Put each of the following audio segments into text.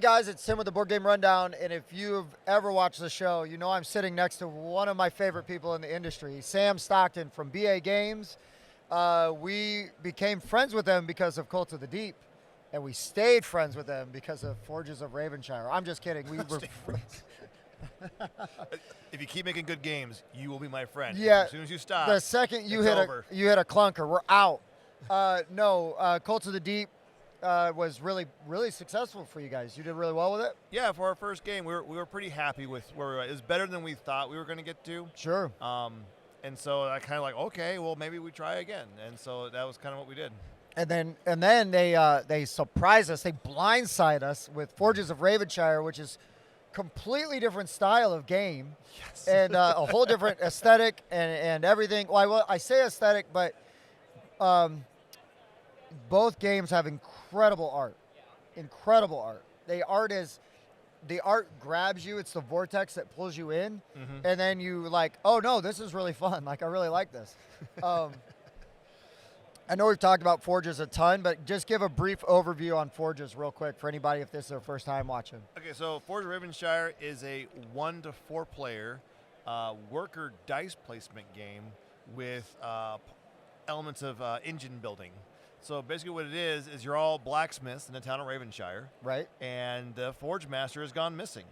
guys, it's Tim with the Board Game Rundown, and if you've ever watched the show, you know I'm sitting next to one of my favorite people in the industry, Sam Stockton from BA Games. We became friends with them because of Cult of the Deep, and we stayed friends with them because of Forges of Ravenshire. I'm just kidding. We were friends. If you keep making good games, you will be my friend. Yeah. As soon as you stop, The second you it's hit over. you hit a clunker, we're out. Cult of the Deep was really, really successful for you guys. You did really well with it. Yeah, for our first game, we were pretty happy with where we were. It was better than we thought we were going to get to. Sure. And so I kind of like, okay, well maybe we try again. And so that was kind of what we did. And then they surprise us. They blindside us with Forges of Ravenshire, which is completely different style of game. Yes. And a whole different aesthetic and everything. Well, I say aesthetic, but both games have incredible art. Incredible art. The art grabs you. It's the vortex that pulls you in. Mm-hmm. And then you like, oh no, this is really fun. Like, I really like this. I know we've talked about Forges a ton, but just give a brief overview on Forges real quick for anybody if this is their first time watching. Okay, so Forge of Ravenshire is a 1 to 4 player worker dice placement game with elements of engine building. So basically what it is you're all blacksmiths in the town of Ravenshire. Right. And the Forge Master has gone missing.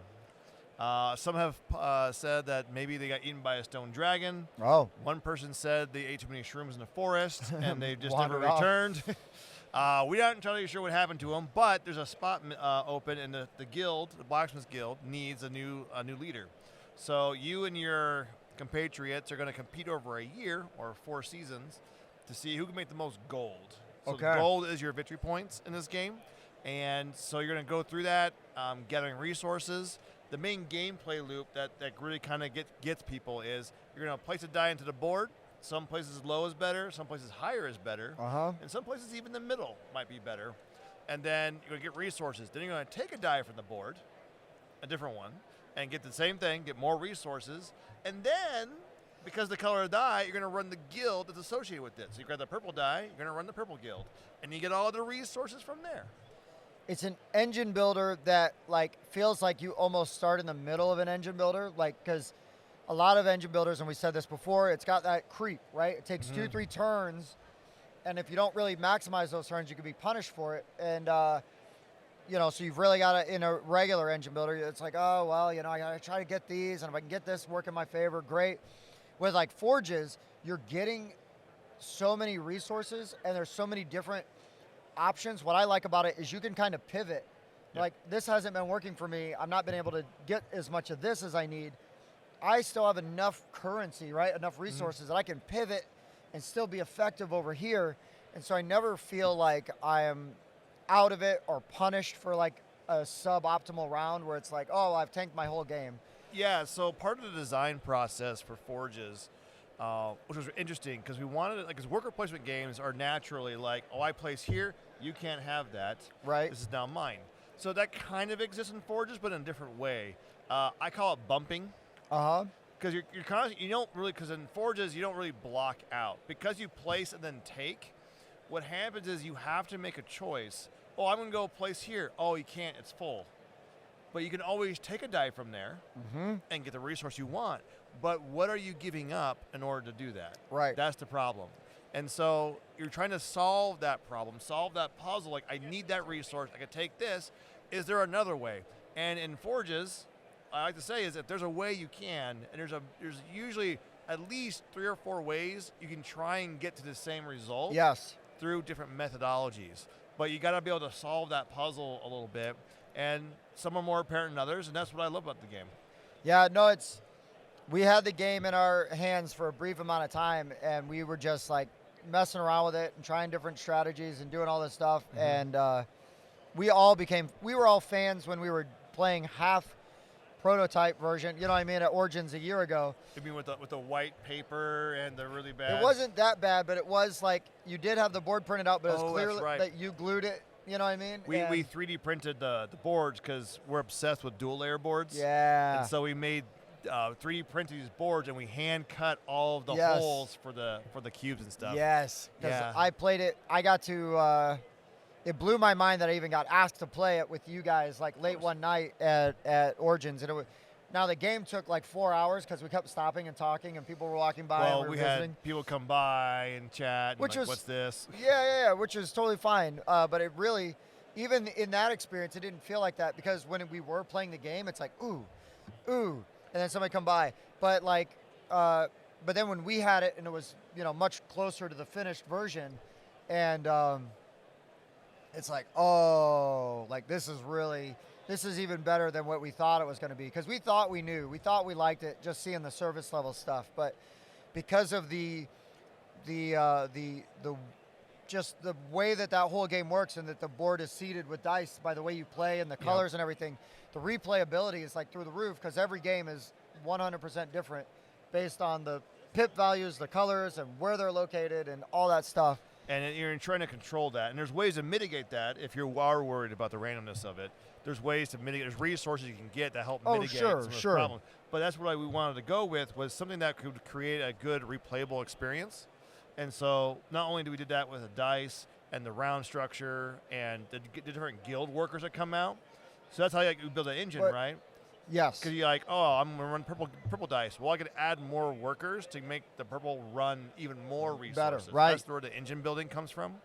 Some have said that maybe they got eaten by a stone dragon. Oh. One person said they ate too many shrooms in the forest and they just never Wandered off. returned. We're not entirely sure what happened to them, but there's a spot open, and the guild, the Blacksmiths Guild, needs a new leader. So you and your compatriots are going to compete over a year or 4 seasons to see who can make the most gold. So Okay. gold is your victory points in this game. And so you're going to go through that, gathering resources. The main gameplay loop that really kind of gets people is you're going to place a die into the board. Some places low is better, some places higher is better, and some places even the middle might be better. And then you're going to get resources. Then you're going to take a die from the board, a different one, and get the same thing, get more resources. And then, because of the color of the die, you're going to run the guild that's associated with it. So you grab the purple die, you're going to run the purple guild. And you get all the resources from there. It's an engine builder that like feels like you almost start in the middle of an engine builder, like because a lot of engine builders, and we said this before, it's got that creep, right? It takes 2-3 turns, and if you don't really maximize those turns, you can be punished for it. And so you've really got to, in a regular engine builder, it's like, oh well, I gotta try to get these, and if I can get this work in my favor, great. With like Forges, you're getting so many resources, and there's so many different options. What I like about it is you can kind of pivot. Yep. Like, this hasn't been working for me. I've not been able to get as much of this as I need. I still have enough currency, right? Enough resources that I can pivot and still be effective over here. And so I never feel like I am out of it or punished for like a suboptimal round where it's like, oh, I've tanked my whole game. Yeah, so part of the design process for Forges, which was interesting because we wanted it, because worker placement games are naturally like, oh, I place here, you can't have that. Right. This is now mine. So that kind of exists in Forges, but in a different way. I call it bumping. Because you're constantly, you don't really, because in Forges, you don't really block out. Because you place and then take, what happens is you have to make a choice. Oh, I'm going to go place here. Oh, you can't, it's full. But you can always take a die from there and get the resource you want. But what are you giving up in order to do that? Right. That's the problem. And so you're trying to solve that problem, solve that puzzle. Like, I need that resource. I can take this. Is there another way? And in Forges, I like to say is that there's a way you can, and there's usually at least 3 or 4 ways you can try and get to the same result. Yes. Through different methodologies. But you got to be able to solve that puzzle a little bit. And some are more apparent than others, and that's what I love about the game. Yeah, no, we had the game in our hands for a brief amount of time, and we were just like messing around with it and trying different strategies and doing all this stuff. And we were all fans when we were playing half prototype version, you know what I mean, at Origins a year ago. You mean with the white paper and the really bad? It wasn't that bad, but it was like, you did have the board printed out, but it was clear that's right. that you glued it, you know what I mean? We 3D printed the boards because we're obsessed with dual layer boards. Yeah. And so we made 3D printed these boards, and we hand cut all of the holes for the cubes and stuff. Yes. Because Yeah. I played it, I got to, it blew my mind that I even got asked to play it with you guys like late one night at Origins. And now the game took like 4 hours because we kept stopping and talking and people were walking by Well, and we visiting. had people come by and chat and Which like, was- what's this? Yeah, which is totally fine. But it really, even in that experience, it didn't feel like that because when we were playing the game, it's like, ooh, and then somebody come by. But like, but then when we had it and it was, much closer to the finished version, and it's like, oh, like this is even better than what we thought it was going to be. Because we thought we knew. We thought we liked it just seeing the service level stuff. But because of just the way that whole game works and that the board is seeded with dice by the way you play and the colors and everything, the replayability is like through the roof because every game is 100% different based on the pip values, the colors, and where they're located and all that stuff. And you're trying to control that. And there's ways to mitigate that if you are worried about the randomness of it. There's ways to mitigate. There's resources you can get that help mitigate some of those problems. But that's what we wanted to go with was something that could create a good replayable experience. And so not only do we did that with the dice and the round structure and the different guild workers that come out. So that's how you build an engine, right? Yes. Because you're like, oh, I'm going to run purple dice. Well, I could add more workers to make the purple run even more resources. Better, right. That's where the engine building comes from.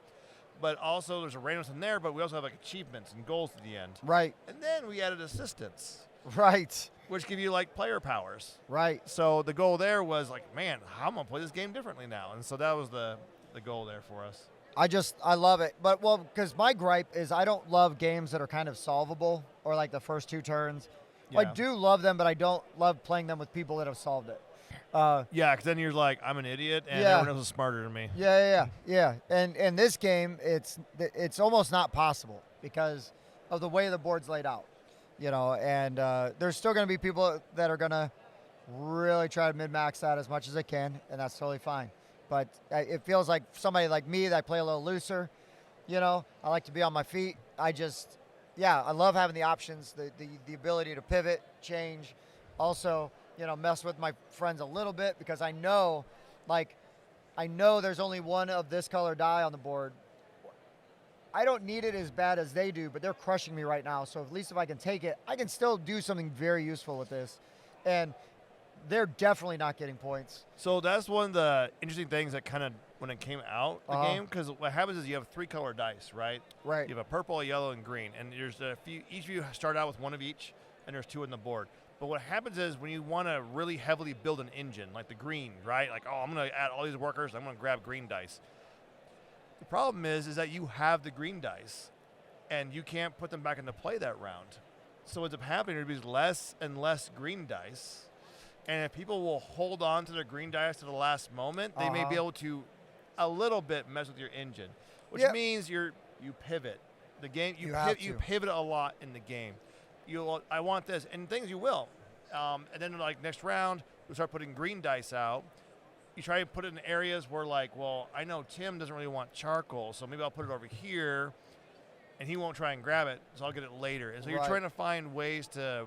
But also there's a randomness in there, but we also have like achievements and goals at the end. Right. And then we added assistants. Right. Which give you like player powers. Right. So the goal there was like, man, I'm going to play this game differently now. And so that was the goal there for us. I love it. But, because my gripe is I don't love games that are kind of solvable or like the first 2 turns. Yeah. I do love them, but I don't love playing them with people that have solved it. Yeah, because then you're like, I'm an idiot, and Yeah. everyone else is smarter than me. Yeah. And this game, it's almost not possible because of the way the board's laid out, And there's still going to be people that are going to really try to min-max that as much as they can, and that's totally fine. But it feels like somebody like me that I play a little looser, I like to be on my feet. I love having the options, the ability to pivot, change, also, mess with my friends a little bit because I know there's only one of this color die on the board. I don't need it as bad as they do, but they're crushing me right now. So at least if I can take it, I can still do something very useful with this. And they're definitely not getting points. So that's one of the interesting things that kind of, when it came out, the game, because what happens is you have 3 color dice, right? Right. You have a purple, a yellow, and green. And there's a few, each of you start out with one of each, and there's 2 on the board. But what happens is when you want to really heavily build an engine, like the green, right? Like, oh, I'm going to add all these workers, I'm going to grab green dice. The problem is that you have the green dice, and you can't put them back into play that round. So what's happening is there's less and less green dice. And if people will hold on to their green dice to the last moment, they may be able to a little bit mess with your engine, which means you pivot. The game you pivot a lot in the game. I want this, and things you will. And then like next round, you'll start putting green dice out. You try to put it in areas where like, well, I know Tim doesn't really want charcoal, so maybe I'll put it over here, and he won't try and grab it, so I'll get it later. And so you're trying to find ways to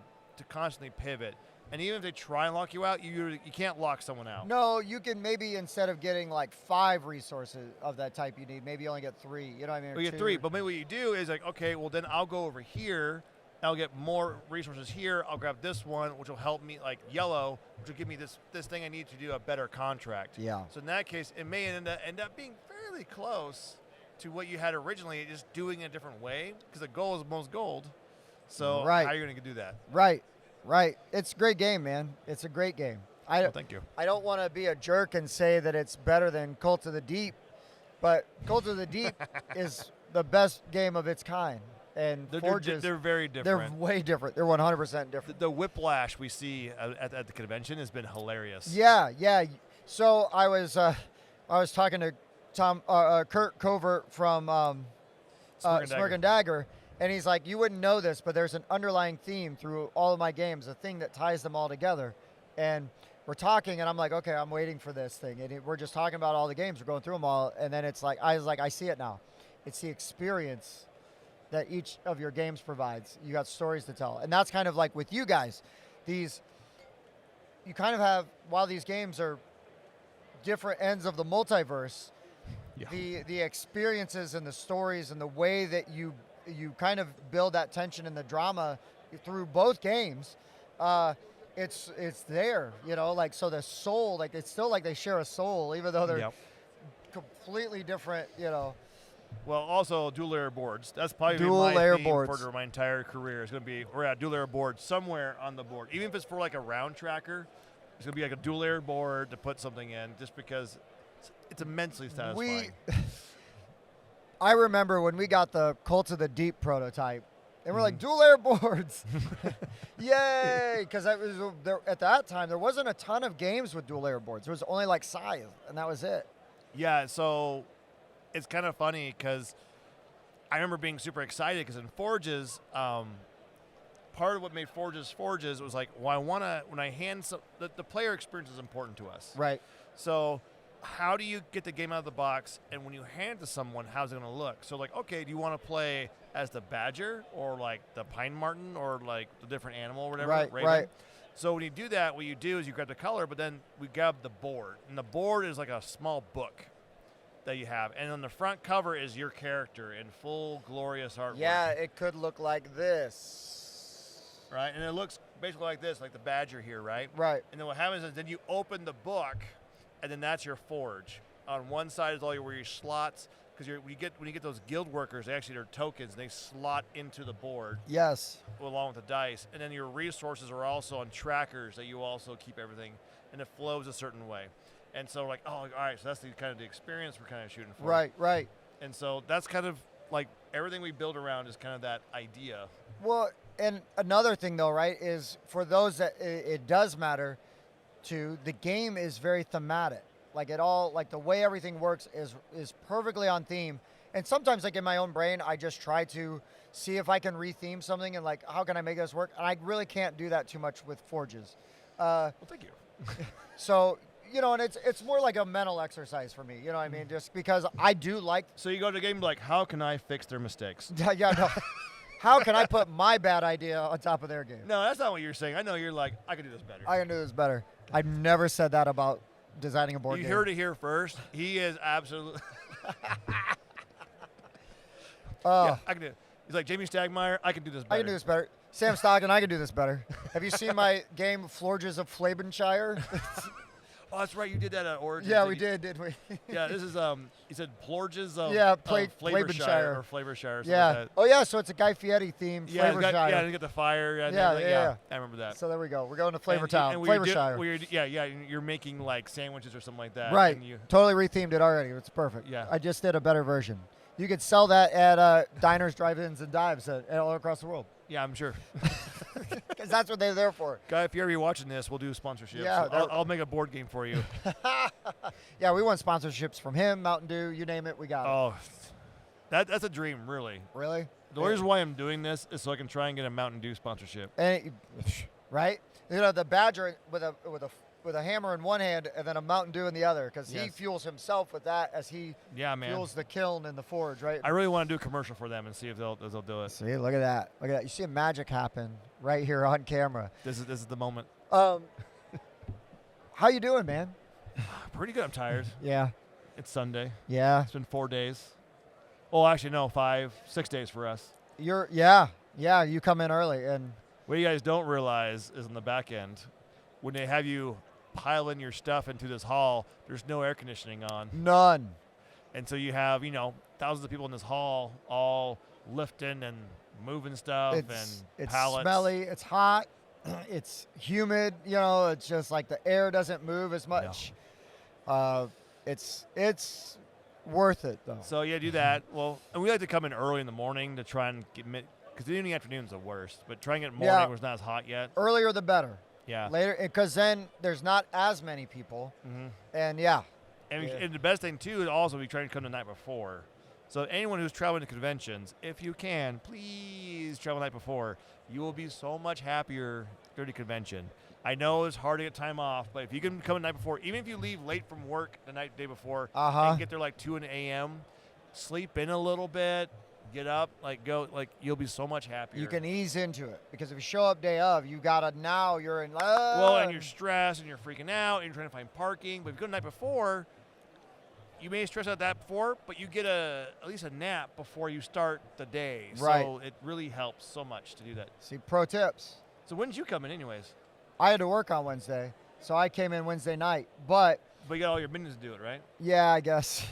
constantly pivot. And even if they try and lock you out, you can't lock someone out. No, you can maybe instead of getting like 5 resources of that type you need, maybe you only get 3. You know what I mean? Well, you get 3, but maybe what you do is like, okay, well then I'll go over here, and I'll get more resources here. I'll grab this one, which will help me, like yellow, which will give me this thing I need to do a better contract. Yeah. So in that case, it may end up being fairly close to what you had originally, just doing it a different way, because the goal is most gold. So how are you going to do that? Right. It's a great game, man. It's a great game. Thank you. I don't want to be a jerk and say that it's better than Cult of the Deep, but Cult of the Deep is the best game of its kind. And Forges, they're very different. They're way different. They're 100% different. The whiplash we see at the convention has been hilarious. Yeah. So I was talking to Kurt Covert from Smirk and Dagger. And he's like, you wouldn't know this, but there's an underlying theme through all of my games, a thing that ties them all together. And we're talking, and I'm like, okay, I'm waiting for this thing. And we're just talking about all the games. We're going through them all. And then it's like, I see it now. It's the experience that each of your games provides. You got stories to tell. And that's kind of like with you guys. You kind of have, while these games are different ends of the multiverse, the experiences and the stories and the way that you kind of build that tension and the drama through both games, it's there, like, so the soul, like, it's still like they share a soul, even though they're completely different, Well, also dual layer boards. That's probably Dual my layer theme boards. for my entire career. It's going to be, dual layer board somewhere on the board. Even if it's for like a round tracker, it's going to be like a dual layer board to put something in, just because it's immensely satisfying. I remember when we got the Cult of the Deep prototype, and we're like, dual layer boards, yay! Because at that time there wasn't a ton of games with dual layer boards. There was only like Scythe, and that was it. Yeah, so it's kind of funny because I remember being super excited because in Forges, part of what made Forges was like, well, when I hand the player experience is important to us. Right. So how do you get the game out of the box, and when you hand it to someone, how's it going to look? So like, okay, do you want to play as the badger or like the pine marten or like the different animal or whatever? Right, Raven? right. So when you do that, what you do is you grab the color, but then we grab the board. And the board is like a small book that you have. And on the front cover is your character in full glorious artwork. Yeah, it could look like this. Right? And it looks basically like this, like the badger here, right? Right. And then what happens is then you open the book, and then that's your forge. On one side is all your slots, because when you get those guild workers, they're tokens, and they slot into the board. Yes. Along with the dice. And then your resources are also on trackers that you also keep everything, and it flows a certain way. And so like, oh, all right, so that's the kind of the experience we're kind of shooting for. Right, right. And so that's kind of like everything we build around is kind of that idea. Well, and another thing though, right, is for those that it does matter to, the game is very thematic. Like the way everything works is perfectly on theme. And sometimes, like in my own brain, I just try to see if I can re-theme something and like, how can I make this work? And I really can't do that too much with Forges. Well, thank you. So, and it's more like a mental exercise for me. You know what I mean? Just because I do like. So you go to the game like, how can I fix their mistakes? Yeah, no. How can I put my bad idea on top of their game? No, that's not what you're saying. I know you're like, I can do this better. I can do this better. I've never said that about designing a board game. You heard it here first. He is absolutely. Yeah, I can do it. He's like, Jamie Stagmeyer, I can do this better. I can do this better. Sam Stockton, I can do this better. Have you seen my game, Forges of Ravenshire? Oh, that's right. You did that at Origins. Yeah, we did, didn't we? Yeah, this is, he said Plorges of Flavorshire. or Flavorshire. Yeah. Like that. Oh, yeah, so it's a Guy Fieri themed Flavorshire. Yeah, to get the fire. Yeah. I remember that. So there we go. We're going to Flavortown, Flavorshire. You're making like sandwiches or something like that. Right. And Totally rethemed it already. It's perfect. Yeah. I just did a better version. You could sell that at diners, drive-ins, and dives all across the world. Yeah, I'm sure. Because that's what they're there for. Guy, if you're ever watching this, we'll do sponsorships. Yeah, so I'll make a board game for you. Yeah, we want sponsorships from him, Mountain Dew, you name it, we got it. Oh, that's a dream, really. Really? The reason why I'm doing this is so I can try and get a Mountain Dew sponsorship. Right? The Badger with a hammer in one hand and then a Mountain Dew in the other, because he fuels himself with that as he fuels the kiln and the forge, right? I really want to do a commercial for them and see if they'll do it. See, look at that. Look at that. You see a magic happen right here on camera. This is the moment. How you doing, man? Pretty good. I'm tired. Yeah. It's Sunday. Yeah. It's been 4 days. Oh, actually, no, 6 days for us. Yeah, you come in early. And what you guys don't realize is on the back end, when they have you pile in your stuff into this hall, there's no air conditioning on. None. And so you have, thousands of people in this hall all lifting and moving stuff and pallets. It's smelly. It's hot. It's humid. It's just like the air doesn't move as much. No. It's worth it, though. So, yeah, do that. Well, and we like to come in early in the morning to try and get because in the afternoon's the worst. But trying it in the morning where it's not as hot yet. Earlier the better. Yeah. Later, because then there's not as many people. Mm-hmm. And, And the best thing, too, is also we try to come the night before. So anyone who's traveling to conventions, if you can, please travel the night before. You will be so much happier during the convention. I know it's hard to get time off, but if you can come the night before, even if you leave late from work the day before, and get there like 2 a.m., sleep in a little bit, get up, you'll be so much happier. You can ease into it, because if you show up day of, you're in. Well, and you're stressed and you're freaking out and you're trying to find parking. But if you go the night before, you may stress out that before, but you get at least a nap before you start the day. Right. So it really helps so much to do that. See, pro tips. So when did you come in anyways? I had to work on Wednesday, so I came in Wednesday night. But But you got all your minions to do it, right? yeah, I guess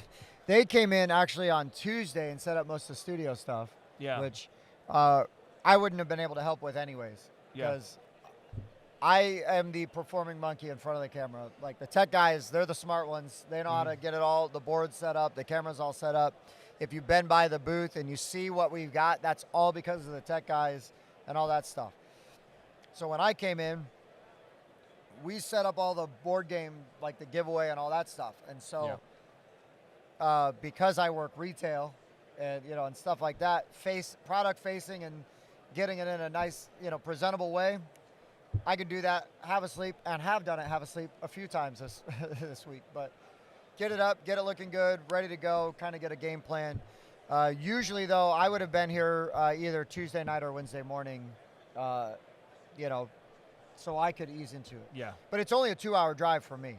they came in actually on Tuesday and set up most of the studio stuff. Yeah. Which I wouldn't have been able to help with anyways. Yeah. Because I am the performing monkey in front of the camera. Like the tech guys, they're the smart ones. They know how to get it all, the board set up, the camera's all set up. If you've been by the booth and you see what we've got, that's all because of the tech guys and all that stuff. So when I came in, we set up all the board game, like the giveaway and all that stuff. And so because I work retail and, you know, and stuff like that, product facing and getting it in a nice, you know, presentable way, I could do that, have a sleep, and have done it, have a sleep a few times this this week. But get it up, get it looking good, ready to go, kind of get a game plan. Usually, though, I would have been here either Tuesday night or Wednesday morning, you know, so I could ease into it. Yeah. But it's only a 2-hour drive for me,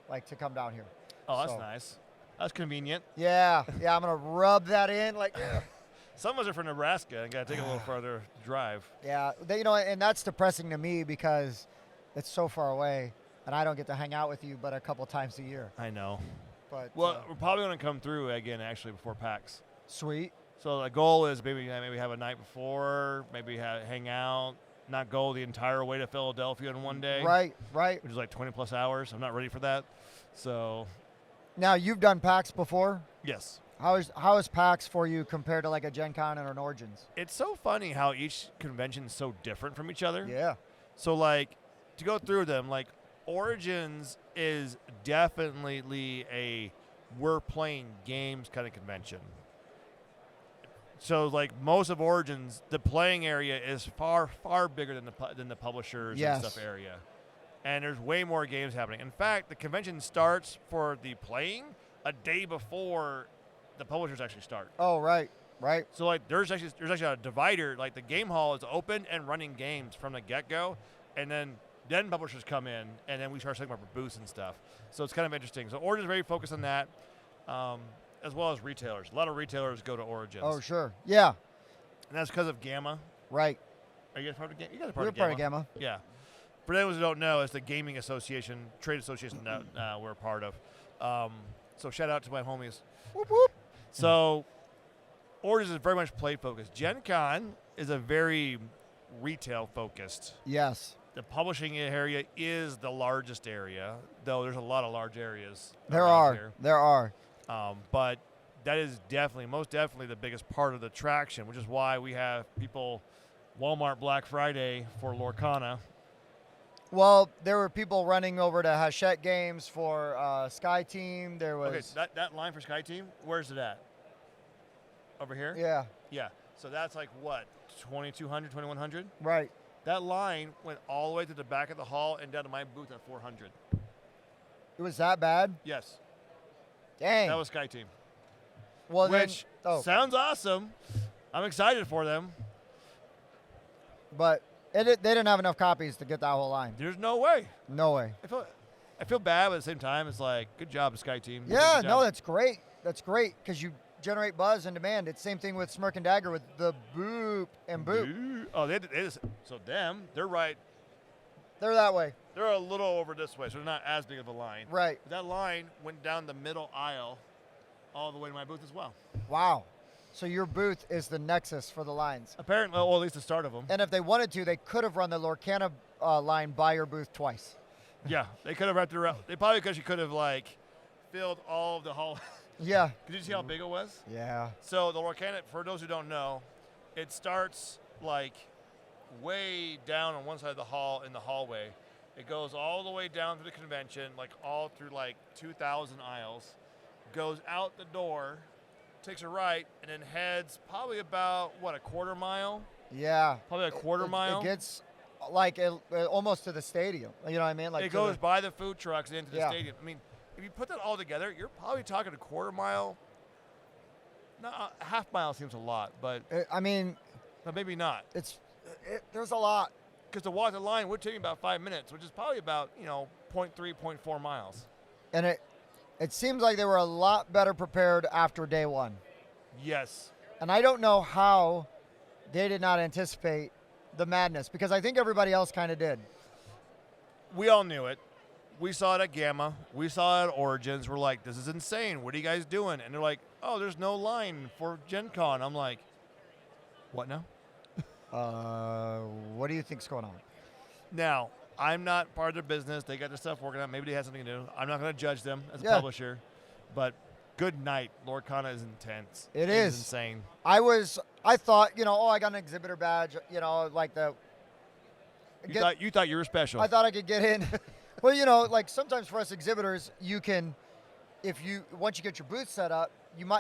like, to come down here. Oh, that's So, nice. That's convenient. Yeah, I'm going to rub that in, like, Some of us are from Nebraska and got to take a little further drive. yeah, you know, and that's depressing to me because it's so far away, and I don't get to hang out with you but a couple times a year. I know. But Well, we're probably going to come through again, actually, before PAX. sweet. So the goal is maybe have a night before, maybe hang out, not go the entire way to Philadelphia in one day. Right. Which is like 20-plus hours. I'm not ready for that. So, Now, you've done PAX before. yes. How is PAX for you compared to like a Gen Con or an Origins? It's so funny how each convention is so different from each other. Yeah. So, like, to go through them, like, Origins is definitely a we're playing games kind of convention. So, like, most of Origins, the playing area is far, far bigger than the publishers Yes. and stuff area. And there's way more games happening. In fact, the convention starts for the playing a day before the publishers actually start. Oh, right. So, like, there's actually a divider. Like, the game hall is open and running games from the get-go, and then publishers come in, and then we start setting up our booths and stuff. So it's kind of interesting. So Origins is very focused on that, as well as retailers. A lot of retailers go to Origins. Oh, sure. Yeah. And that's because of Gamma. Right. Are you guys part of Gamma? You guys are We're part of Gamma. Yeah. For those who don't know, it's the gaming association, trade association that we're a part of. So shout out to my homies. Whoop, whoop. So Origins is very much play focused. Gen Con is a very retail focused. Yes. The publishing area is the largest area, though there's a lot of large areas. There around are. here. But that is most definitely the biggest part of the attraction, which is why we have people Walmart Black Friday for Lorcana. Well, there were people running over to Hachette Games for Sky Team. There was. Okay, that line for Sky Team, where's it at? Over here? Yeah. Yeah. So that's like what, 2,200, 2,100? Right. That line went all the way to the back of the hall and down to my booth at 400. It was that bad? Yes. Dang. That was Sky Team. well, Which then, sounds awesome. I'm excited for them. But they didn't have enough copies to get that whole line. There's no way. No way. I feel bad, but at the same time, it's like, good job, Sky Team. You did a Yeah, good no, job. that's great. That's great because you generate buzz and demand. It's same thing with Smirk and Dagger with the boop and boop. Oh, so they're right. They're that way. They're a little over this way, so they're not as big of a line. Right. That line went down the middle aisle all the way to my booth as well. Wow. So your booth is the nexus for the lines. Apparently, well, at least the start of them. And if they wanted to, they could have run the Lorcana line by your booth twice. Yeah, they could have wrapped it around. They probably could have like filled all of the hall. Yeah. Did you see how big it was? Yeah. So the Lorcana, for those who don't know, it starts like way down on one side of the hall in the hallway. It goes all the way down to the convention, like all through like 2,000 aisles, goes out the door, takes a right, and then heads probably about, a quarter mile? Yeah. Probably a quarter mile? It gets like almost to the stadium. You know what I mean? Like it goes by the food trucks into the Yeah. stadium. I mean, if you put that all together, you're probably talking a quarter mile. No, a half mile seems a lot, but I mean, maybe not. there's a lot. Because to walk the line would take me about 5 minutes, which is probably about, 0.3, 0.4 miles. And it seems like they were a lot better prepared after day one. Yes. And I don't know how they did not anticipate the madness, because I think everybody else kind of did. We all knew it. We saw it at Gamma. We saw it at Origins. We're like, this is insane. What are you guys doing? And they're like, oh, there's no line for Gen Con. I'm like, what now? What do you think's going on? Now, I'm not part of their business. They got their stuff working out. Maybe they had something to do. I'm not going to judge them as a publisher. But good night. Lord Kana is intense. It is is insane. I thought, I got an exhibitor badge, like the. You thought you were special. I thought I could get in. Well, like sometimes for us exhibitors, you can, once you get your booth set up,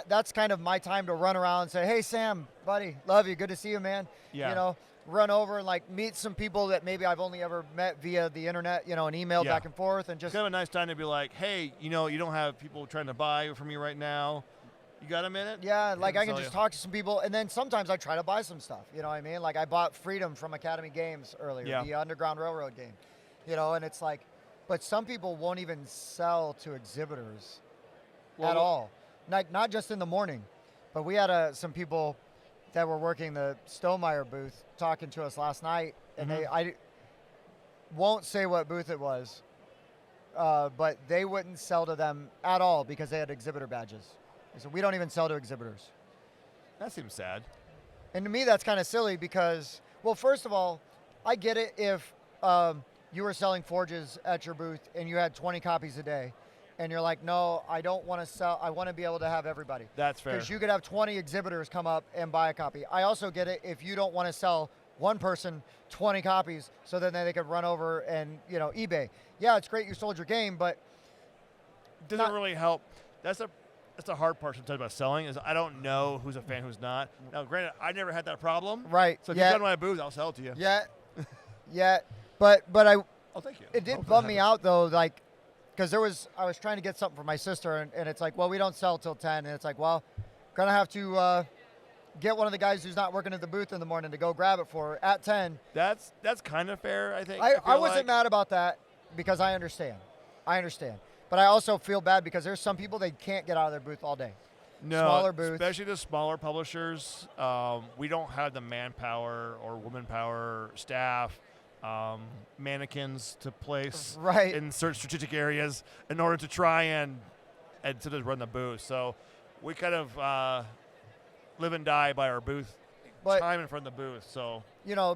that's kind of my time to run around and say, hey, Sam, buddy, love you. Good to see you, man. Yeah. Run over and like meet some people that maybe I've only ever met via the internet, an email back and forth, and just it's kind of a nice time to be like, hey, you don't have people trying to buy from you right now. You got a minute? Yeah, like I can just talk to some people, and then sometimes I try to buy some stuff. You know what I mean? Like I bought Freedom from Academy Games earlier, the Underground Railroad game. And it's like, but some people won't even sell to exhibitors at all. Not just in the morning, but we had some people that were working the Stonemeyer booth talking to us last night, and I won't say what booth it was, but they wouldn't sell to them at all because they had exhibitor badges. They said, we don't even sell to exhibitors. That seems sad. And to me, that's kind of silly because, well, first of all, I get it if you were selling forges at your booth and you had 20 copies a day, and you're like, no, I don't want to sell. I want to be able to have everybody. That's fair. Because you could have 20 exhibitors come up and buy a copy. I also get it if you don't want to sell one person 20 copies so then they could run over and, eBay. Yeah, it's great you sold your game, but doesn't really help. That's the hard part sometimes about selling is I don't know who's a fan, who's not. Now, granted, I never had that problem. Right. So if you come to my booth, I'll sell it to you. Yeah. But Oh, thank you. It did bum me out though, like, because I was trying to get something for my sister, and it's like, well, we don't sell till 10, and it's like, well, gonna have to get one of the guys who's not working at the booth in the morning to go grab it for her at 10. That's kind of fair, I think. I wasn't mad about that because I understand. But I also feel bad because there's some people they can't get out of their booth all day. No, smaller booths. Especially the smaller publishers. We don't have the manpower or womanpower staff, mannequins to place in certain strategic areas in order to try and sort of run the booth. So we kind of live and die by our booth time in front of the booth. So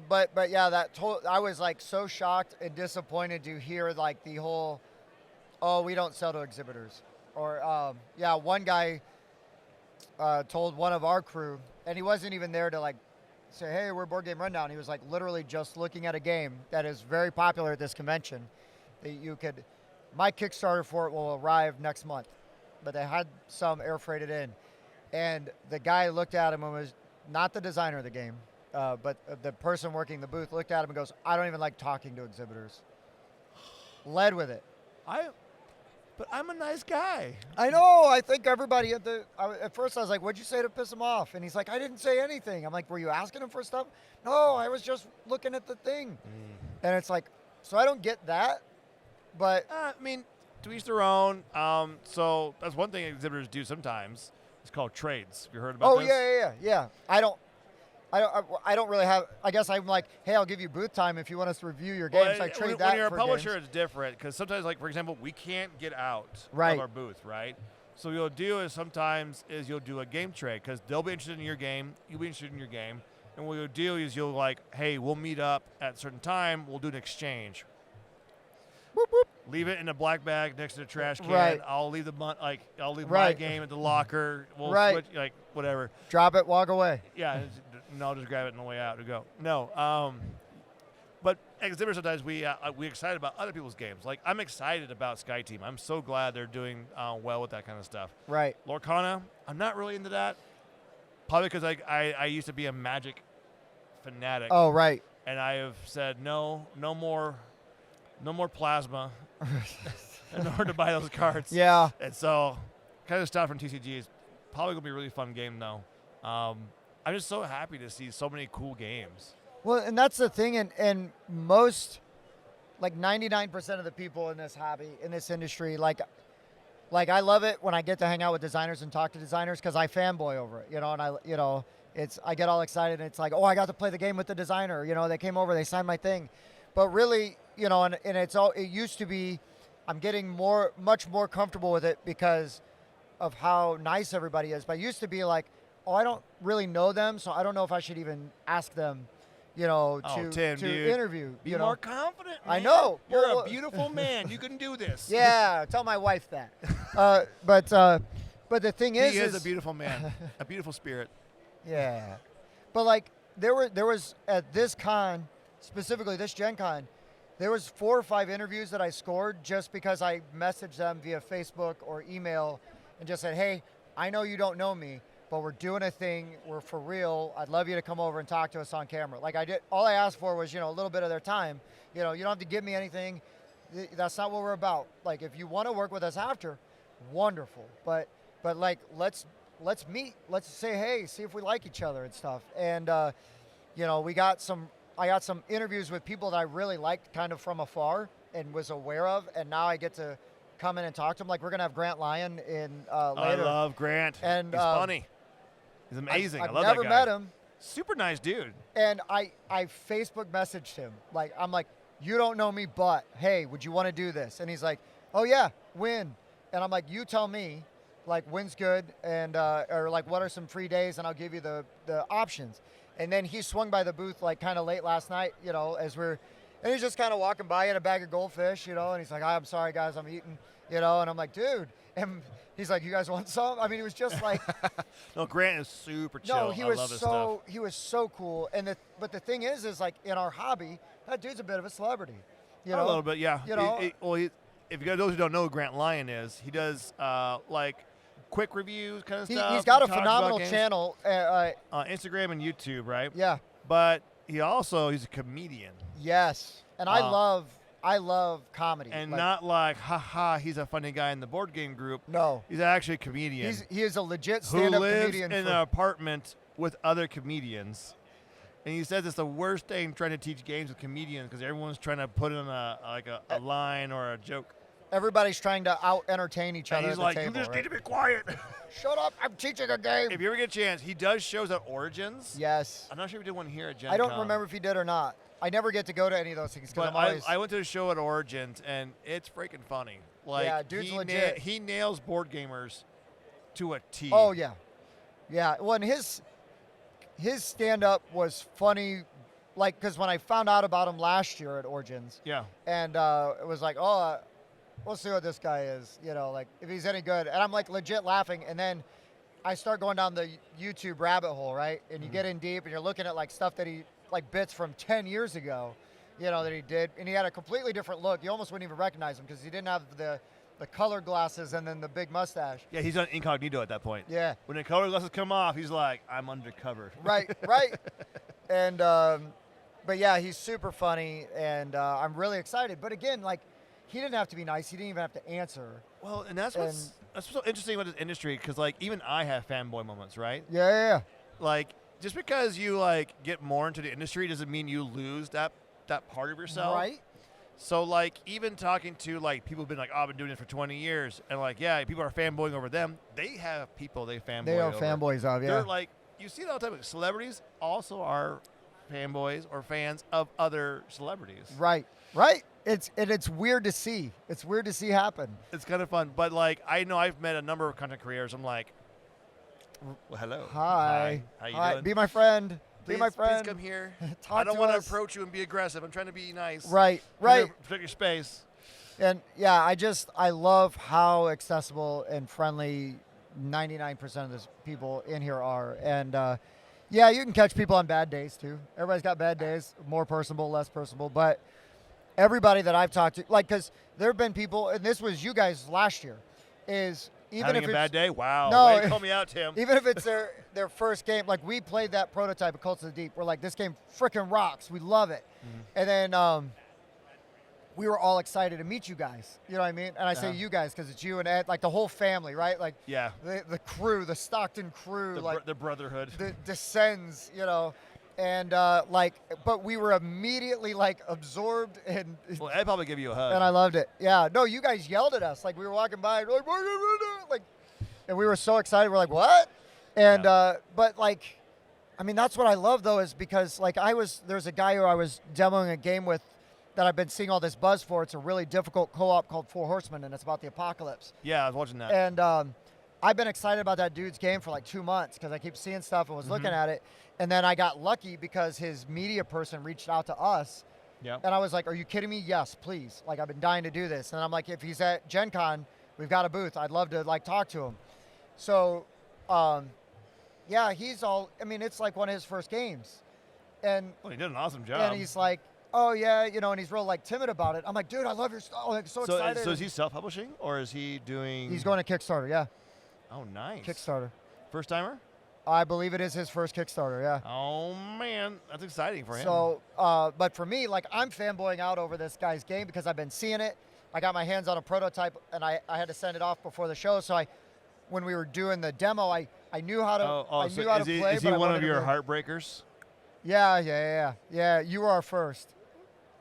but yeah, I was like so shocked and disappointed to hear like the whole, oh, we don't sell to exhibitors, or one guy told one of our crew, and he wasn't even there to like say, hey, we're Board Game Rundown. He was like literally just looking at a game that is very popular at this convention that my Kickstarter for it will arrive next month, but they had some air freighted in, and the guy looked at him and was not the designer of the game, but the person working the booth looked at him and goes, I don't even like talking to exhibitors. Led with it. But I'm a nice guy. I know. I think everybody at first I was like, what'd you say to piss him off? And he's like, I didn't say anything. I'm like, were you asking him for stuff? No, I was just looking at the thing. And it's like, so I don't get that, but. I mean, to each their own. So that's one thing exhibitors do sometimes. It's called trades. Have you heard about this? Yeah. I don't really have. I guess I'm like, hey, I'll give you booth time if you want us to review your games. Well, I trade when that. When you're for a publisher, games. it's different because sometimes, like for example, we can't get out of our booth, right? So what you'll do is sometimes you'll do a game trade because they'll be interested in your game, you'll be interested in your game, and what you'll do is you'll like, hey, we'll meet up at a certain time. We'll do an exchange. Whoop, whoop. Leave it in a black bag next to the trash can. Right. I'll leave my game at the locker. We'll switch, like whatever. Drop it, walk away. Yeah, no, I'll just grab it on the way out to go. No, but exhibitors sometimes we excited about other people's games. Like I'm excited about Sky Team. I'm so glad they're doing well with that kind of stuff. Right. Lorcana, I'm not really into that. Probably because I used to be a Magic fanatic. Oh, right. And I have said no more plasma in order to buy those cards. Yeah. And so kind of stuff from TCG is probably going to be a really fun game, though. I'm just so happy to see so many cool games. Well, and that's the thing, and most, like 99% of the people in this hobby, in this industry, like like I love it when I get to hang out with designers and talk to designers because I fanboy over it, and I get all excited and it's like, oh, I got to play the game with the designer, they came over, they signed my thing, but really, and it used to be, I'm getting much more comfortable with it because of how nice everybody is. But it used to be like, oh, I don't really know them, so I don't know if I should even ask them, Tim, dude, interview. Be more confident, man. I know. You're Well, a beautiful man. You can do this. Yeah, tell my wife that. But the thing He is a beautiful man, a beautiful spirit. Yeah, but like there was at this con, specifically this Gen Con, there was 4 or 5 interviews that I scored just because I messaged them via Facebook or email and just said, hey, I know you don't know me, but we're doing a thing. We're for real. I'd love you to come over and talk to us on camera. Like I did, all I asked for was, a little bit of their time. You don't have to give me anything. That's not what we're about. Like if you want to work with us after, wonderful. But like let's meet. Let's say hey, see if we like each other and stuff. And I got some interviews with people that I really liked kind of from afar and was aware of, and now I get to come in and talk to them. Like we're gonna have Grant Lyon in later. I love Grant. And he's funny. He's amazing. I've I love that guy. never met him. Super nice dude. And I Facebook messaged him. Like I'm like, you don't know me, but hey, would you want to do this? And he's like, oh yeah, when? And I'm like, you tell me, like when's good, and or like what are some free days, and I'll give you the options. And then he swung by the booth like kind of late last night, and he's just kind of walking by in a bag of goldfish, and he's like, I'm sorry guys, I'm eating, and I'm like, dude, and he's like, you guys want some? I mean, he was just like, no, Grant is super chill. no, I love his stuff. he was so cool. And but the thing is like in our hobby, that dude's a bit of a celebrity, A little bit, yeah. If you guys, those who don't know who Grant Lyon is, he does like quick reviews kind of stuff. He's got a Talks phenomenal about games channel. on Instagram and YouTube, right? Yeah. But he's a comedian. Yes. And I love comedy. And not like, haha, he's a funny guy in the board game group. No. He's actually a comedian. He is a legit who stand-up lives comedian. in an apartment with other comedians. And he says it's the worst thing trying to teach games with comedians because everyone's trying to put in a line or a joke. Everybody's trying to out-entertain each other And he's at the like, table, you just right? need to be quiet. Shut up, I'm teaching a game. If you ever get a chance, he does shows at Origins. Yes. I'm not sure if he did one here at Gen I don't Con. remember if he did or not. I never get to go to any of those things because But I'm always... I went to a show at Origins, and it's freaking funny. Like, Yeah, dude's legit. He nails board gamers to a T. Oh, yeah. Yeah, well, and his stand-up was funny, like, because when I found out about him last year at Origins, Yeah. and it was like, oh, we'll see what this guy is, like, if he's any good. And I'm, like, legit laughing, and then I start going down the YouTube rabbit hole, right? And you get in deep, and you're looking at, like, stuff that he, like, bits from 10 years ago, that he did. And he had a completely different look. You almost wouldn't even recognize him because he didn't have the colored glasses and then the big mustache. Yeah, he's on incognito at that point. Yeah. When the color glasses come off, he's like, I'm undercover. Right. And, but yeah, he's super funny, and I'm really excited. But again, like, he didn't have to be nice. He didn't even have to answer. Well, and that's what's so interesting with this industry, because, like, even I have fanboy moments, right? Yeah. Like, just because you, like, get more into the industry doesn't mean you lose that part of yourself. Right. So, like, even talking to, like, people who've been like, oh, I've been doing it for 20 years, and, like, yeah, people are fanboying over them. They have people they fanboy They are over. fanboys of, yeah. They're like, you see that all the time. Celebrities also are fanboys or fans of other celebrities. Right. It's weird to see. It's weird to see happen. It's kind of fun. But, like, I know I've met a number of content creators. I'm like, well, hello. Hi. How you Hi. doing? Be my friend. Be my friend. Please come here. Talk I don't to want to us. approach you and be aggressive. I'm trying to be nice. Right. Protect your space. And yeah, I love how accessible and friendly 99% of the people in here are. And yeah, you can catch people on bad days too. Everybody's got bad days, more personable, less personable. But everybody that I've talked to, like, because there have been people, and this was you guys last year, is even Having if a it's bad day? Wow. No, Way to call me out, Tim. even if it's their first game, like we played that prototype of Cults of the Deep. We're like, this game freaking rocks. We love it. And then we were all excited to meet you guys. You know what I mean? And I say you guys because it's you and Ed, like the whole family, right? Like the crew, the Stockton crew, The brotherhood. the Descends, And but we were immediately like absorbed and Well, I'd probably give you a hug. and I loved it. Yeah, no, you guys yelled at us like we were walking by, like, and we were so excited. We're like, what? And but like, I mean, that's what I love though, is because like there's a guy who I was demoing a game with that I've been seeing all this buzz for. It's a really difficult co-op called Four Horsemen, and it's about the apocalypse. Yeah, I was watching that. And I've been excited about that dude's game for like 2 months because I keep seeing stuff and was looking at it. And then I got lucky because his media person reached out to us. Yeah. And I was like, are you kidding me? Yes, please. Like, I've been dying to do this. And I'm like, if he's at Gen Con, we've got a booth. I'd love to like talk to him. So, yeah, I mean, it's like one of his first games. And Well, he did an awesome job. and he's like, oh yeah, and he's real like timid about it. I'm like, dude, I love your stuff. Like, so excited. So is he self-publishing or is he doing? He's going to Kickstarter, yeah. Oh, nice. Kickstarter. First timer? I believe it is his first Kickstarter, yeah. Oh man, that's exciting for him. So, but for me, like, I'm fanboying out over this guy's game because I've been seeing it. I got my hands on a prototype, and I had to send it off before the show. So when we were doing the demo, I knew how to so how to is play. Is he but I one wanted of to your be- heartbreakers? Yeah. You were our first.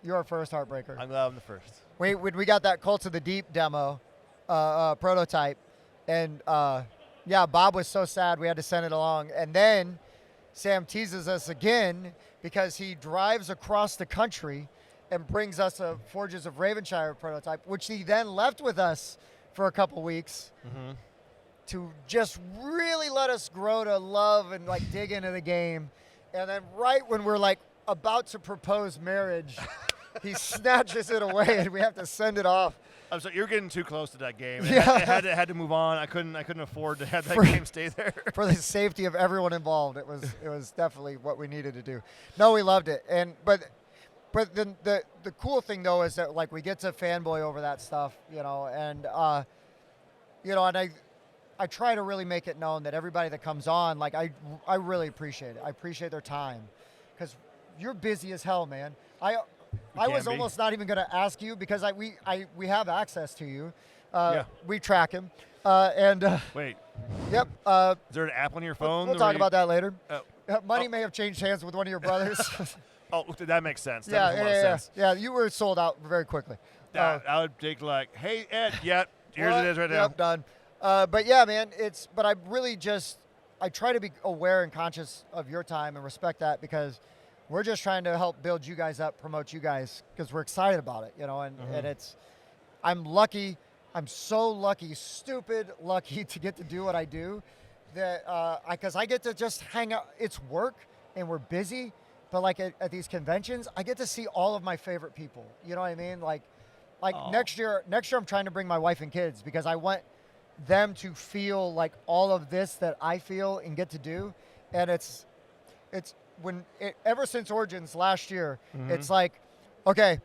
You were our first heartbreaker. I'm glad I'm the first. We got that Cult of the Deep demo prototype, and yeah, Bob was so sad we had to send it along. And then Sam teases us again because he drives across the country and brings us a Forges of Ravenshire prototype, which he then left with us for a couple weeks to just really let us grow to love and like dig into the game. And then right when we're like about to propose marriage, he snatches it away and we have to send it off. I'm sorry, you're getting too close to that game. Yeah. It had to move on. I couldn't afford to have that game stay there. For the safety of everyone involved, it was definitely what we needed to do. No, we loved it, but then the cool thing though is that like we get to fanboy over that stuff, and and I try to really make it known that everybody that comes on, like I really appreciate it. I appreciate their time, because you're busy as hell, man. I was almost not even going to ask you because we have access to you. We track him. Wait. Yep. Is there an app on your phone? We'll talk about that later. Oh. Money may have changed hands with one of your brothers. Oh, that makes sense. That makes a lot of sense. Yeah, you were sold out very quickly. I would take like, hey, Ed, here's it is right now. Yep, done. But yeah, man, but I really I try to be aware and conscious of your time and respect that, because we're just trying to help build you guys up, promote you guys, because we're excited about it, and I'm lucky. I'm so lucky, stupid lucky to get to do what I do, that because I get to just hang out. It's work and we're busy, but like at these conventions, I get to see all of my favorite people. You know what I mean? Like next year I'm trying to bring my wife and kids because I want them to feel like all of this that I feel and get to do. And it's ever since Origins last year, it's like, okay,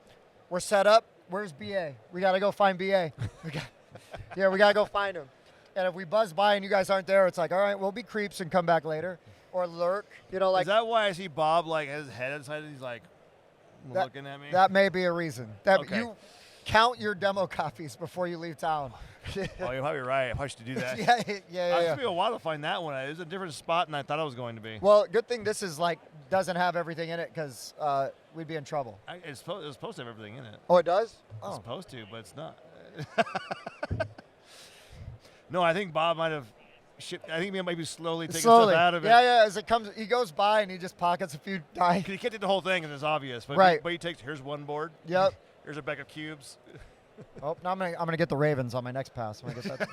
we're set up. Where's BA? We got to go find BA. we got to go find him. And if we buzz by and you guys aren't there, it's like, all right, we'll be creeps and come back later. Or lurk, like. Is that why I see Bob like his head inside and he's like looking at me? That may be a reason. Okay. You count your demo copies before you leave town. Oh, you're probably right. I probably should do that. yeah. It took me a while to find that one. It was a different spot than I thought it was going to be. Well, good thing this is doesn't have everything in it, because we'd be in trouble. It was supposed to have everything in it. Oh, it does? It's supposed to, but it's not. No, I think Bob might have. I think he might be slowly taking stuff out of it. Yeah. As it comes, he goes by and he just pockets a few die. You can't take the whole thing, and it's obvious. But right. But he takes. Here's one board. Yep. Here's a bag of cubes. Oh, now I'm gonna get the Ravens on my next pass. When I get that.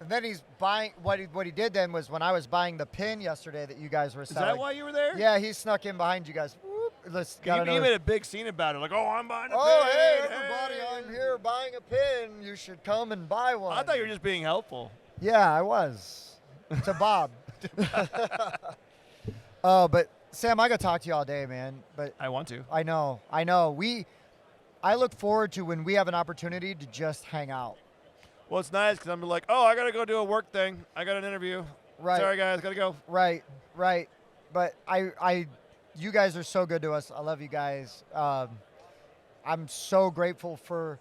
And then he's buying. What he did then was, when I was buying the pin yesterday that you guys were selling. Is that why you were there? Yeah, he snuck in behind you guys. Whoop, He made a big scene about it. Like, oh, I'm buying a pin. Oh, hey, everybody, I'm here buying a pin. You should come and buy one. I thought you were just being helpful. Yeah, I was. To Bob. Oh, but Sam, I got to talk to you all day, man. But I want to. I know. I look forward to when we have an opportunity to just hang out. Well, it's nice because I'm like, oh, I got to go do a work thing. I got an interview. Right. Sorry, guys, got to go. Right. But you guys are so good to us. I love you guys. I'm so grateful for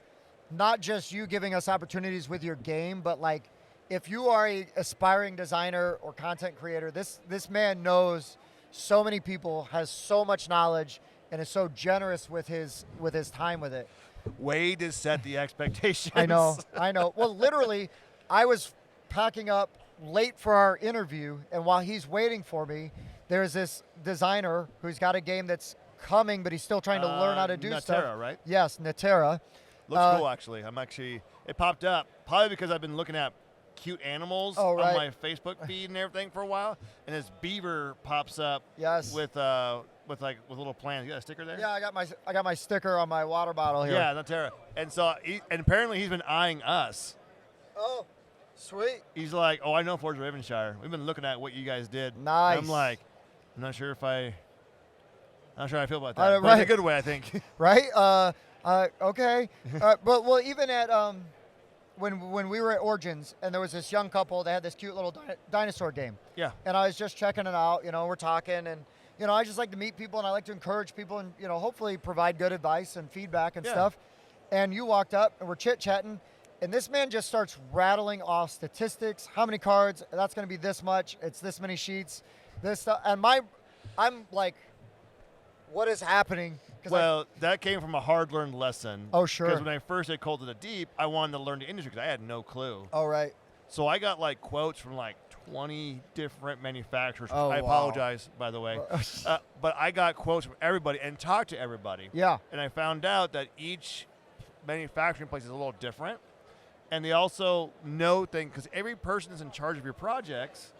not just you giving us opportunities with your game, but like, if you are a aspiring designer or content creator, this man knows so many people, has so much knowledge, and is so generous with his time with it. Wade has set the expectations. I know. Well, literally, I was packing up late for our interview, and while he's waiting for me, there's this designer who's got a game that's coming, but he's still trying to learn how to do stuff. Natera, right? Yes, Natera. Looks cool, actually. It popped up, probably because I've been looking at cute animals on my Facebook feed and everything for a while, and this beaver pops up with little plants. You got a sticker there? Yeah, I got my sticker on my water bottle here. Yeah, Natera. And so, and apparently he's been eyeing us. Oh, sweet. He's like, oh, I know Forge Ravenshire. We've been looking at what you guys did. Nice. And I'm like, I'm not sure how I feel about that. But in a good way, I think. Right? Okay. Well, even at when we were at Origins, and there was this young couple, they had this cute little dinosaur game. Yeah. And I was just checking it out. We're talking, and I just like to meet people, and I like to encourage people, and hopefully provide good advice and feedback and stuff. And you walked up, and we're chit-chatting, and this man just starts rattling off statistics. How many cards? That's going to be this much. It's this many sheets. This stuff. And I'm like, what is happening? Well, that came from a hard-learned lesson. Oh, sure. Because when I first did Cold to the Deep, I wanted to learn the industry because I had no clue. Oh, right. So I got quotes from 20 different manufacturers. Oh, I wow. apologize, by the way. But I got quotes from everybody and talked to everybody. Yeah. And I found out that each manufacturing place is a little different. And they also know things, because every person is in charge of your projects.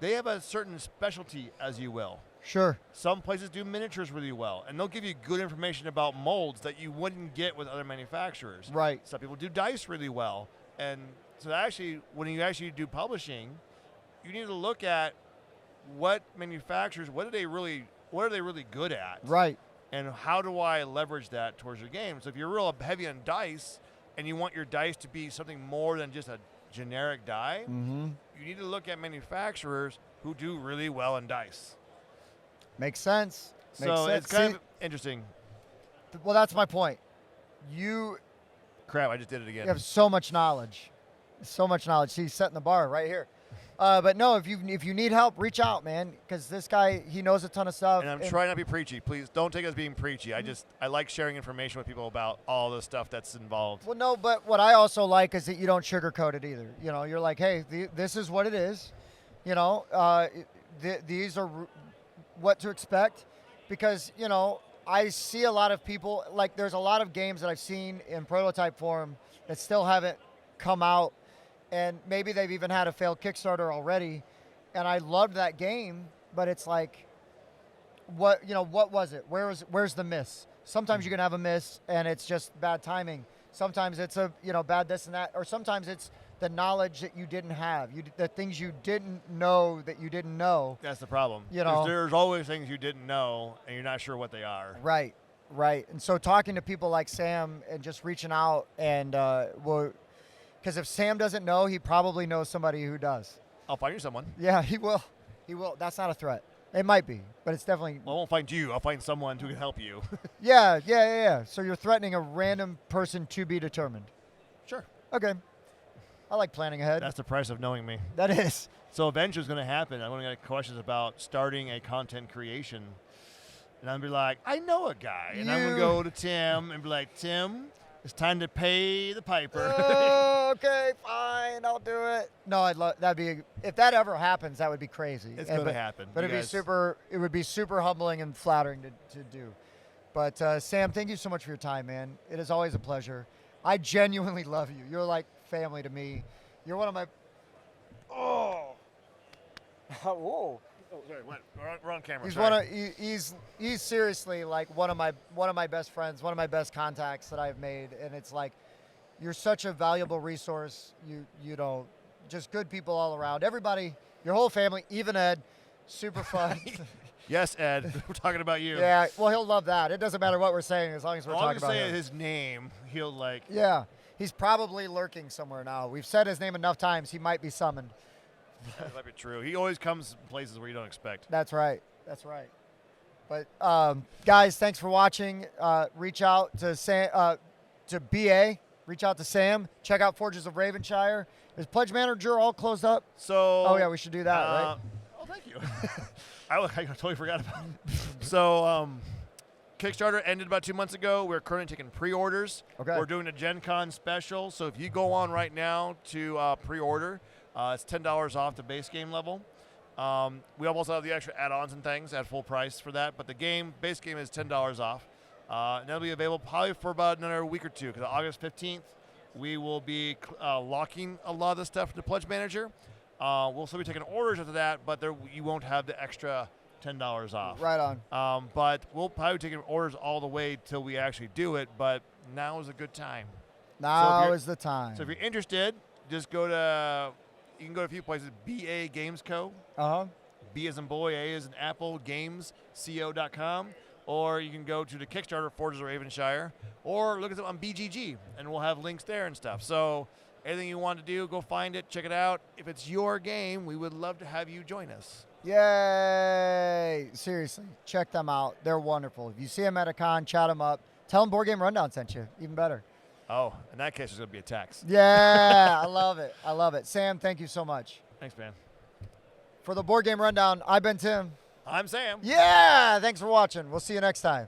They have a certain specialty, as you will. Sure. Some places do miniatures really well, and they'll give you good information about molds that you wouldn't get with other manufacturers. Right. Some people do dice really well. And so actually, when you actually do publishing, you need to look at what manufacturers, what are they really good at? Right. And how do I leverage that towards your game? So if you're real heavy on dice and you want your dice to be something more than just a generic die, you need to look at manufacturers who do really well in dice. Makes sense. So it's kind of interesting. Well, that's my point. You Crap, I just did it again. have so much knowledge. So much knowledge. He's setting the bar right here. But no, if you need help, reach out, man, because this guy, he knows a ton of stuff. And I'm trying not to be preachy. Please don't take us being preachy. I like sharing information with people about all the stuff that's involved. Well, no, but what I also like is that you don't sugarcoat it either. You're like, hey, this is what it is. These are what to expect, because I see a lot of people, there's a lot of games that I've seen in prototype form that still haven't come out, and maybe they've even had a failed Kickstarter already, and I loved that game, but it's like, what was it? Where's the miss? Sometimes you can have a miss and it's just bad timing. Sometimes it's a bad this and that, or sometimes it's the knowledge that you didn't have, the things you didn't know that you didn't know. That's the problem. There's always things you didn't know, and you're not sure what they are. Right. And so talking to people like Sam and just reaching out, and because if Sam doesn't know, he probably knows somebody who does. I'll find you someone. Yeah, he will. That's not a threat. It might be, but it's definitely. Well, I won't find you. I'll find someone who can help you. Yeah. So you're threatening a random person to be determined. Sure. Okay. I like planning ahead. That's the price of knowing me. That is. So eventually it's going to happen. I'm going to get questions about starting a content creation. And I'm going to be like, I know a guy. And I'm going to go to Tim and be like, Tim, it's time to pay the piper. Oh, okay, fine, I'll do it. No, if that ever happens, that would be crazy. It's going to happen. But it would be super humbling and flattering to do. But Sam, thank you so much for your time, man. It is always a pleasure. I genuinely love you. You're like family to me. You're one of my. Oh. Whoa. Oh, sorry. What? We're on camera. He's seriously like one of my best friends, one of my best contacts that I've made, and it's like, you're such a valuable resource. Just good people all around. Everybody, your whole family, even Ed, super fun. Yes, Ed. We're talking about you. Yeah. Well, he'll love that. It doesn't matter what we're saying as long as we're talking about him. As long as we say his name, he'll like. Yeah. He's probably lurking somewhere now. We've said his name enough times. He might be summoned. That might be true. He always comes places where you don't expect. That's right. But guys, thanks for watching. Reach out to Sam, to BA. Reach out to Sam. Check out Forges of Ravenshire. Is Pledge Manager all closed up? So. Oh yeah, we should do that, right? Oh, thank you. I totally forgot about it. So Kickstarter ended about 2 months ago. We're currently taking pre-orders. Okay. We're doing a Gen Con special. So if you go on right now to pre-order, it's $10 off the base game level. We also have the extra add-ons and things at full price for that. But the base game is $10 off. And that'll be available probably for about another week or two, because August 15th, we will be locking a lot of the stuff to Pledge Manager. We'll still be taking orders after that, but you won't have the extra $10 off. Right on. But we'll probably take orders all the way till we actually do it, but now is a good time. Now is the time. So if you're interested, just you can go to a few places, BA Games Co. Uh-huh. B as in boy, A as in apple, gamesco.com. Or you can go to the Kickstarter, Forges of Ravenshire, or look at it on BGG, and we'll have links there and stuff. So anything you want to do, go find it, check it out. If it's your game, we would love to have you join us. Yay! Seriously, check them out. They're wonderful. If you see them at a con, chat them up. Tell them Board Game Rundown sent you. Even better. Oh, in that case, there's going to be a tax. Yeah, I love it. I love it. Sam, thank you so much. Thanks, man. For the Board Game Rundown, I've been Tim. I'm Sam. Yeah, thanks for watching. We'll see you next time.